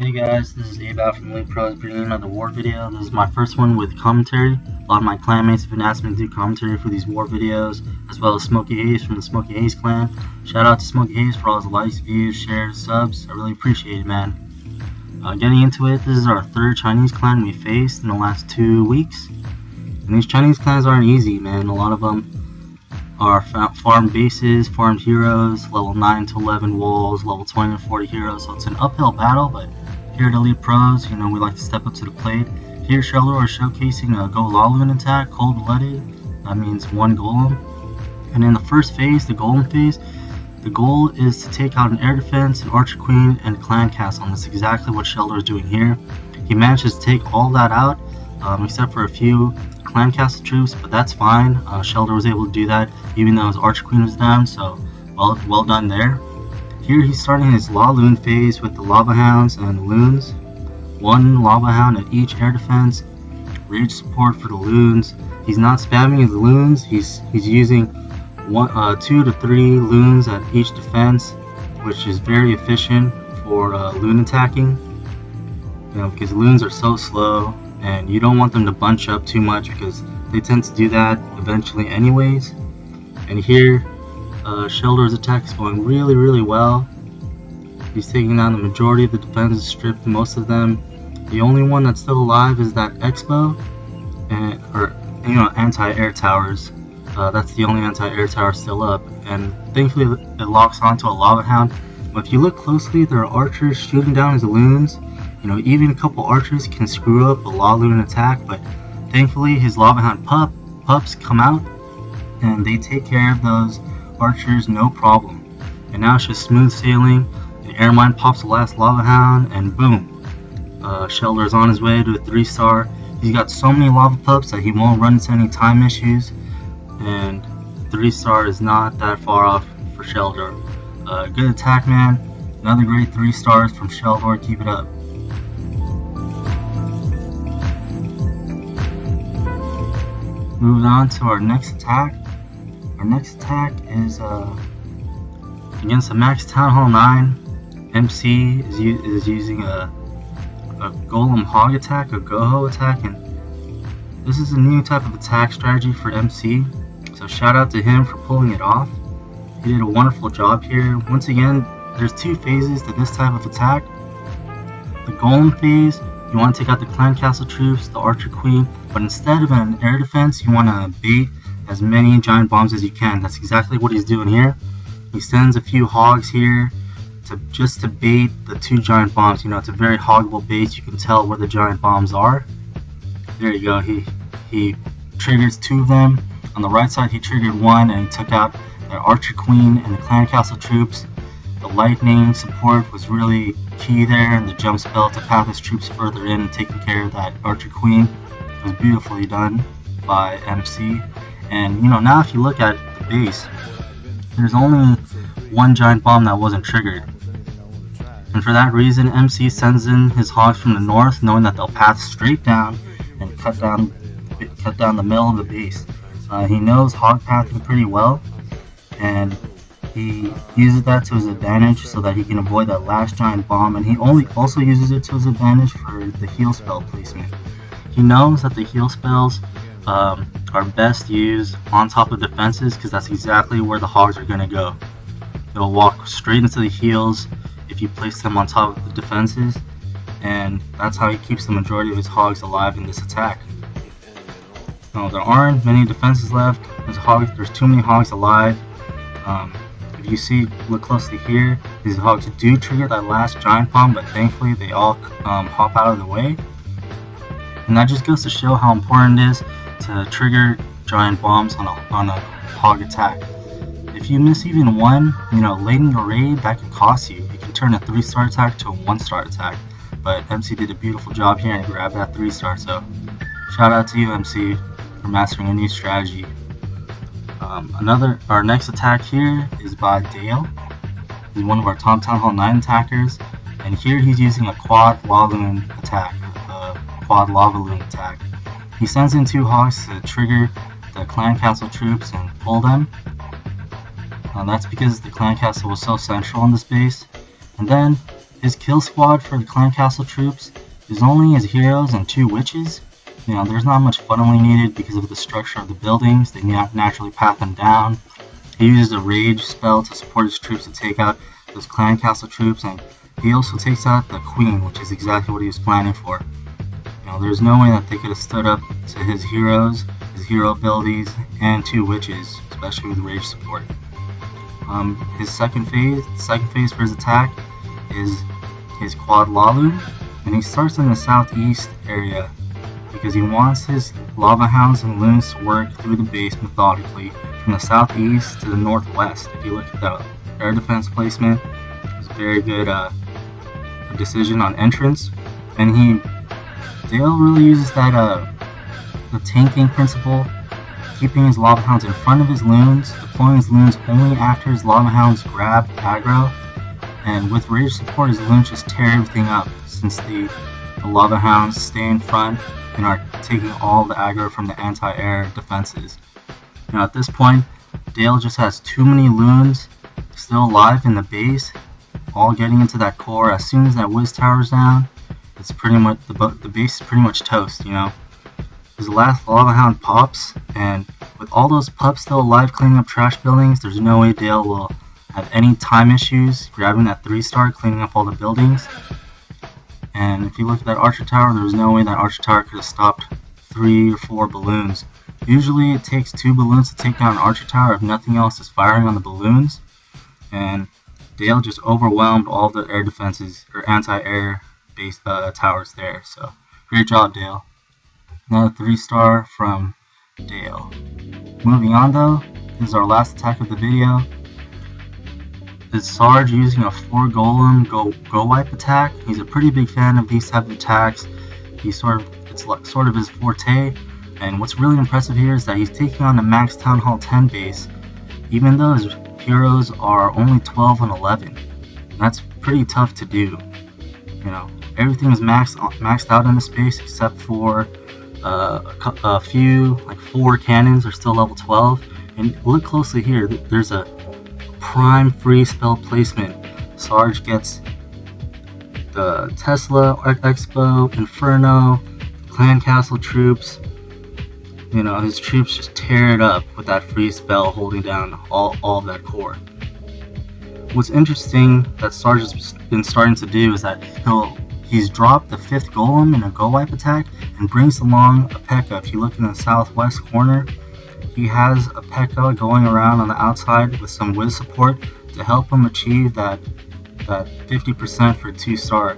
Hey guys, this is Abab from Link Pros bringing another war video. This is my first one with commentary. A lot of my clanmates have been asking me to do commentary for these war videos, as well as Smokey Haze from the Smokey Haze clan. Shout out to Smokey Haze for all his likes, views, shares, subs. I really appreciate it, man. Getting into it, this is our third Chinese clan we faced in the last 2 weeks. And these Chinese clans aren't easy, man. A lot of them are farmed bases, farmed heroes, level 9 to 11 wolves, level 20 to 40 heroes. So it's an uphill battle, but here at Elite Pros, we like to step up to the plate. Here, Sheldor is showcasing a Goho Lava Loon attack, cold-blooded. That means one golem. And in the first phase, the golem phase, the goal is to take out an air defense, an archer queen, and a clan castle. And that's exactly what Sheldor is doing here. He manages to take all that out, except for a few clan castle troops, but that's fine. Sheldor was able to do that, even though his archer queen was down. So well done there. Here he's starting his Laloon phase with the lava hounds and loons. One lava hound at each air defense, rage support for the loons. He's not spamming his loons. He's using 2 to 3 loons at each defense, which is very efficient for loon attacking. Because loons are so slow, and you don't want them to bunch up too much because they tend to do that eventually anyways. And here, Sheldor's attack is going really well. He's taking down the majority of the defenses, stripped most of them. The only one that's still alive is that Expo, or anti-air towers. That's the only anti-air tower still up, and thankfully it locks onto a lava hound. But if you look closely, there are archers shooting down his loons. Even a couple archers can screw up a Laloon attack, but thankfully his lava hound pups come out and they take care of those archers no problem. And now it's just smooth sailing. The air mine pops the last lava hound, and boom, Sheldor is on his way to a 3-star. He's got so many lava pups that he won't run into any time issues, and 3-star is not that far off for Sheldor. Good attack, man. Another great 3 stars from Sheldor. Keep it up. Moving on to our next attack. Our next attack is against the Max Town Hall 9. MC is using a Golem Hog attack, a Goho attack, and this is a new type of attack strategy for MC. So shout out to him for pulling it off. He did a wonderful job here. Once again, there's 2 phases to this type of attack. The Golem phase, you want to take out the clan castle troops, the archer queen, but instead of an air defense, you want to bait as many giant bombs as you can. That's exactly what he's doing here. He sends a few hogs here just to bait the 2 giant bombs. It's a very hoggable base. You can tell where the giant bombs are. There you go. He triggers 2 of them. On the right side, he triggered 1, and he took out the archer queen and the clan castle troops. The lightning support was really key there, and the jump spell to path his troops further in and taking care of that archer queen. It was beautifully done by MC. And now if you look at the base, there's only 1 giant bomb that wasn't triggered. And for that reason, MC sends in his hogs from the north, knowing that they'll path straight down and cut down the middle of the base. He knows hog pathing pretty well, and he uses that to his advantage so that he can avoid that last giant bomb. And he also uses it to his advantage for the heal spell placement. He knows that the heal spells are best used on top of defenses, because that's exactly where the hogs are going to go. They'll walk straight into the heals if you place them on top of the defenses, and that's how he keeps the majority of his hogs alive in this attack. Now, there aren't many defenses left. There's too many hogs alive. If you look closely here, these hogs do trigger that last giant bomb, but thankfully they all hop out of the way. And that just goes to show how important it is to trigger giant bombs on a hog attack. If you miss even one, late in your raid, that can cost you. You can turn a 3-star attack to a 1-star attack. But MC did a beautiful job here and grabbed that 3-star. So shout out to you, MC, for mastering a new strategy. Our next attack here is by Dale. He's one of our top Town Hall 9 attackers, and here he's using a Quad Lava Loon attack, Quad Lava Loon attack. He sends in 2 hogs to trigger the clan castle troops and pull them. That's because the clan castle was so central in this base. And then His kill squad for the clan castle troops is only his heroes and 2 witches. You know, there's not much funneling needed because of the structure of the buildings. They naturally path them down. He uses a rage spell to support his troops to take out those clan castle troops, and he also takes out the queen, which is exactly what he was planning for. You know, there's no way that they could have stood up to his heroes, his hero abilities, and 2 witches, especially with rage support. His second phase for his attack is his Quad Lava Loon, and he starts in the southeast area because he wants his lava hounds and loons to work through the base methodically from the southeast to the northwest. If you look at the air defense placement, it's a very good decision on entrance, and Dale really uses that the tanking principle, keeping his lava hounds in front of his loons, deploying his loons only after his lava hounds grab aggro, and with rage support his loons just tear everything up since the lava hounds stay in front and are taking all the aggro from the anti-air defenses. Now at this point, Dale just has too many loons still alive in the base, all getting into that core. As soon as that whiz tower's down, it's pretty much the base is pretty much toast, you know. His last lava hound pops, and with all those pups still alive cleaning up trash buildings, there's no way Dale will have any time issues grabbing that 3-star, cleaning up all the buildings. And if you look at that archer tower, there's no way that archer tower could have stopped 3 or 4 balloons. Usually it takes 2 balloons to take down an archer tower if nothing else is firing on the balloons, and Dale just overwhelmed all the air defenses or anti-air based towers there. So great job, Dale. Another 3-star from Dale. Moving on though, this is our last attack of the video. It's Sarge using a 4 golem Gowipe attack. He's a pretty big fan of these type of attacks. It's sort of his forte. And what's really impressive here is that he's taking on the max Town Hall 10 base, even though his heroes are only 12 and 11. That's pretty tough to do. You know, everything is maxed out in the space except for a few, like 4 cannons are still level 12. And look closely here, there's a prime free spell placement. Sarge gets the Tesla, Arc Expo, Inferno, Clan Castle troops. You know, his troops just tear it up with that free spell holding down all of that core. What's interesting that Sarge has been starting to do is that he's dropped the 5th golem in a Gowipe attack and brings along a P.E.K.K.A. If you look in the southwest corner, he has a P.E.K.K.A. going around on the outside with some whiz support to help him achieve that 50% for 2-star.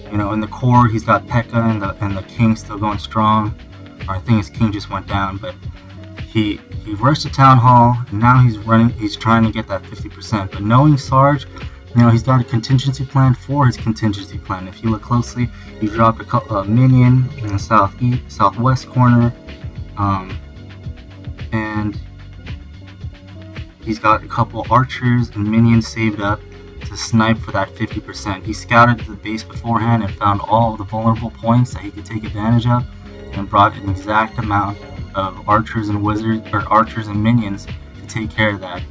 You know, in the core he's got P.E.K.K.A. and the king still going strong. Or I think his king just went down, but he rushed to Town Hall and now he's trying to get that 50%. But knowing Sarge, you know, he's got a contingency plan for his contingency plan. If you look closely, he dropped a minion in the southwest corner, and he's got a couple archers and minions saved up to snipe for that 50%. He scouted the base beforehand and found all of the vulnerable points that he could take advantage of, and brought an exact amount of archers and archers and minions to take care of that.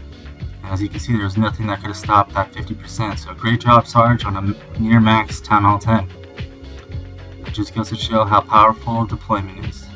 And as you can see, there's nothing that could have stopped that 50%. So great job, Sarge, on a near max Town Hall 10. That just goes to show how powerful deployment is.